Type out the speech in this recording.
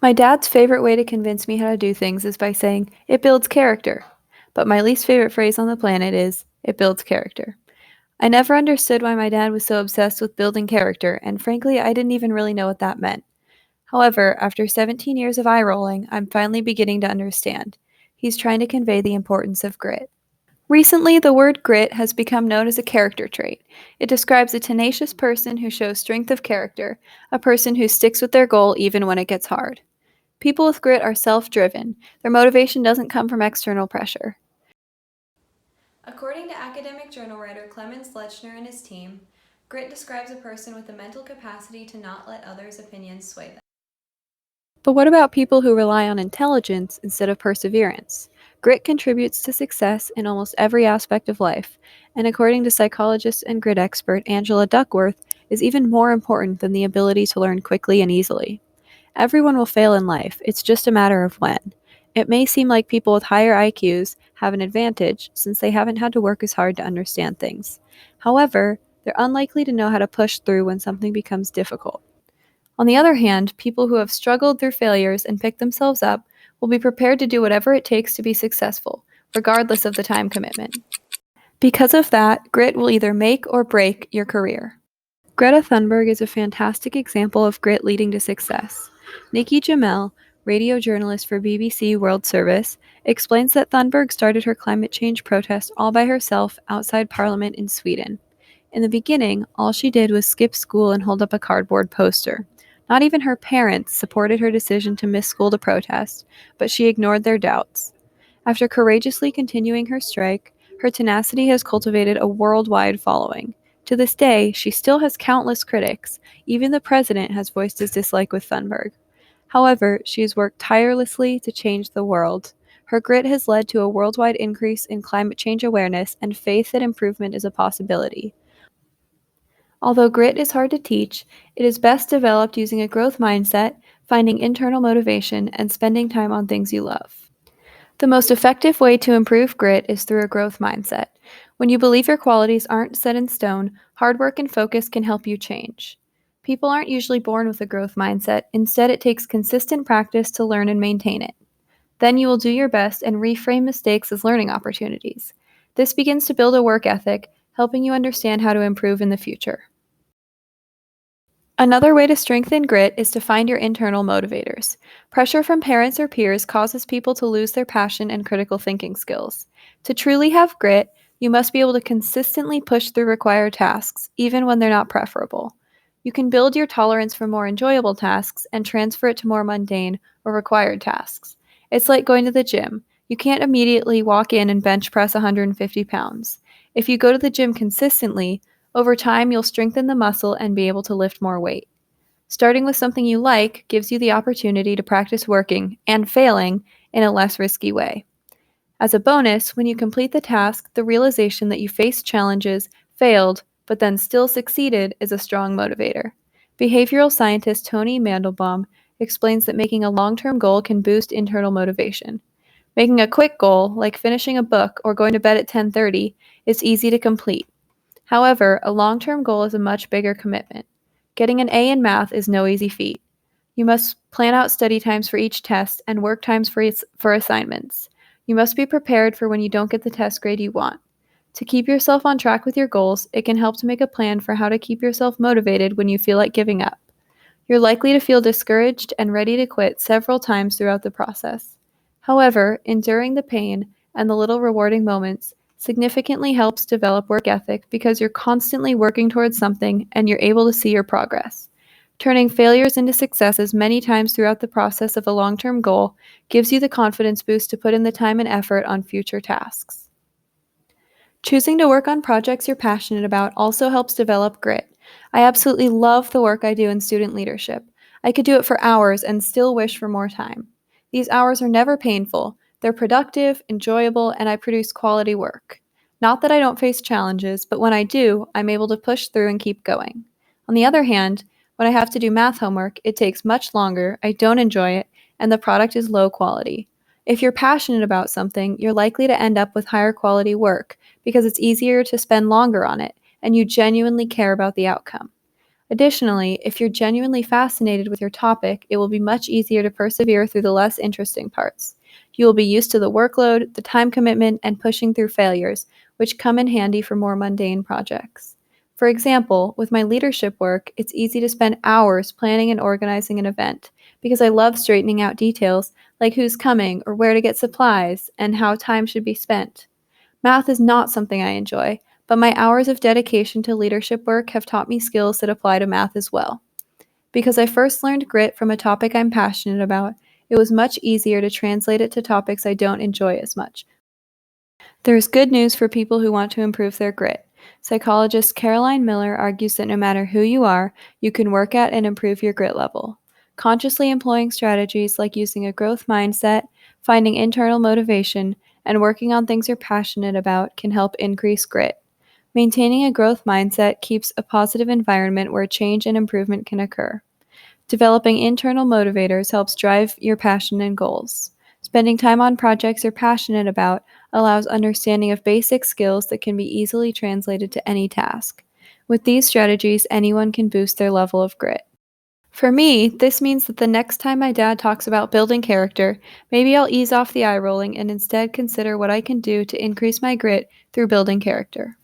My dad's favorite way to convince me how to do things is by saying, it builds character. But my least favorite phrase on the planet is, it builds character. I never understood why my dad was so obsessed with building character, and frankly, I didn't even really know what that meant. However, after 17 years of eye rolling, I'm finally beginning to understand. He's trying to convey the importance of grit. Recently, the word grit has become known as a character trait. It describes a tenacious person who shows strength of character, a person who sticks with their goal even when it gets hard. People with grit are self driven. Their motivation doesn't come from external pressure. According to academic journal writer Clemens Lechner and his team, grit describes a person with the mental capacity to not let others' opinions sway them. But what about people who rely on intelligence instead of perseverance? Grit contributes to success in almost every aspect of life, and according to psychologist and grit expert Angela Duckworth, is even more important than the ability to learn quickly and easily. Everyone will fail in life, it's just a matter of when. It may seem like people with higher IQs have an advantage since they haven't had to work as hard to understand things. However, they're unlikely to know how to push through when something becomes difficult. On the other hand, people who have struggled through failures and picked themselves up will be prepared to do whatever it takes to be successful, regardless of the time commitment. Because of that, grit will either make or break your career. Greta Thunberg is a fantastic example of grit leading to success. Nikki Jamel, radio journalist for BBC World Service, explains that Thunberg started her climate change protest all by herself outside Parliament in Sweden. In the beginning, all she did was skip school and hold up a cardboard poster. Not even her parents supported her decision to miss school to protest, but she ignored their doubts. After courageously continuing her strike, her tenacity has cultivated a worldwide following. To this day, she still has countless critics. Even the president has voiced his dislike with Thunberg. However, she has worked tirelessly to change the world. Her grit has led to a worldwide increase in climate change awareness and faith that improvement is a possibility. Although grit is hard to teach, it is best developed using a growth mindset, finding internal motivation, and spending time on things you love. The most effective way to improve grit is through a growth mindset. When you believe your qualities aren't set in stone, hard work and focus can help you change. People aren't usually born with a growth mindset, instead, it takes consistent practice to learn and maintain it. Then you will do your best and reframe mistakes as learning opportunities. This begins to build a work ethic, helping you understand how to improve in the future. Another way to strengthen grit is to find your internal motivators. Pressure from parents or peers causes people to lose their passion and critical thinking skills. To truly have grit, you must be able to consistently push through required tasks, even when they're not preferable. You can build your tolerance for more enjoyable tasks and transfer it to more mundane or required tasks. It's like going to the gym. You can't immediately walk in and bench press 150 pounds. If you go to the gym consistently, over time, you'll strengthen the muscle and be able to lift more weight. Starting with something you like gives you the opportunity to practice working and failing in a less risky way. As a bonus, when you complete the task, the realization that you faced challenges, failed, but then still succeeded is a strong motivator. Behavioral scientist Tony Mandelbaum explains that making a long-term goal can boost internal motivation. Making a quick goal, like finishing a book or going to bed at 10:30, is easy to complete. However, a long-term goal is a much bigger commitment. Getting an A in math is no easy feat. You must plan out study times for each test and work times for assignments. You must be prepared for when you don't get the test grade you want. To keep yourself on track with your goals, it can help to make a plan for how to keep yourself motivated when you feel like giving up. You're likely to feel discouraged and ready to quit several times throughout the process. However, enduring the pain and the little rewarding moments significantly helps develop work ethic because you're constantly working towards something and you're able to see your progress. Turning failures into successes many times throughout the process of a long-term goal gives you the confidence boost to put in the time and effort on future tasks. Choosing to work on projects you're passionate about also helps develop grit. I absolutely love the work I do in student leadership. I could do it for hours and still wish for more time. These hours are never painful. They're productive, enjoyable, and I produce quality work. Not that I don't face challenges, but when I do, I'm able to push through and keep going. On the other hand, when I have to do math homework, it takes much longer, I don't enjoy it, and the product is low quality. If you're passionate about something, you're likely to end up with higher quality work because it's easier to spend longer on it and you genuinely care about the outcome. Additionally, if you're genuinely fascinated with your topic, it will be much easier to persevere through the less interesting parts. You will be used to the workload, the time commitment, and pushing through failures, which come in handy for more mundane projects. For example, with my leadership work, it's easy to spend hours planning and organizing an event because I love straightening out details like who's coming or where to get supplies and how time should be spent. Math is not something I enjoy, but my hours of dedication to leadership work have taught me skills that apply to math as well. Because I first learned grit from a topic I'm passionate about, it was much easier to translate it to topics I don't enjoy as much. There is good news for people who want to improve their grit. Psychologist Caroline Miller argues that no matter who you are, you can work at and improve your grit level. Consciously employing strategies like using a growth mindset, finding internal motivation, and working on things you're passionate about can help increase grit. Maintaining a growth mindset keeps a positive environment where change and improvement can occur. Developing internal motivators helps drive your passion and goals. Spending time on projects you're passionate about allows understanding of basic skills that can be easily translated to any task. With these strategies, anyone can boost their level of grit. For me, this means that the next time my dad talks about building character, maybe I'll ease off the eye rolling and instead consider what I can do to increase my grit through building character.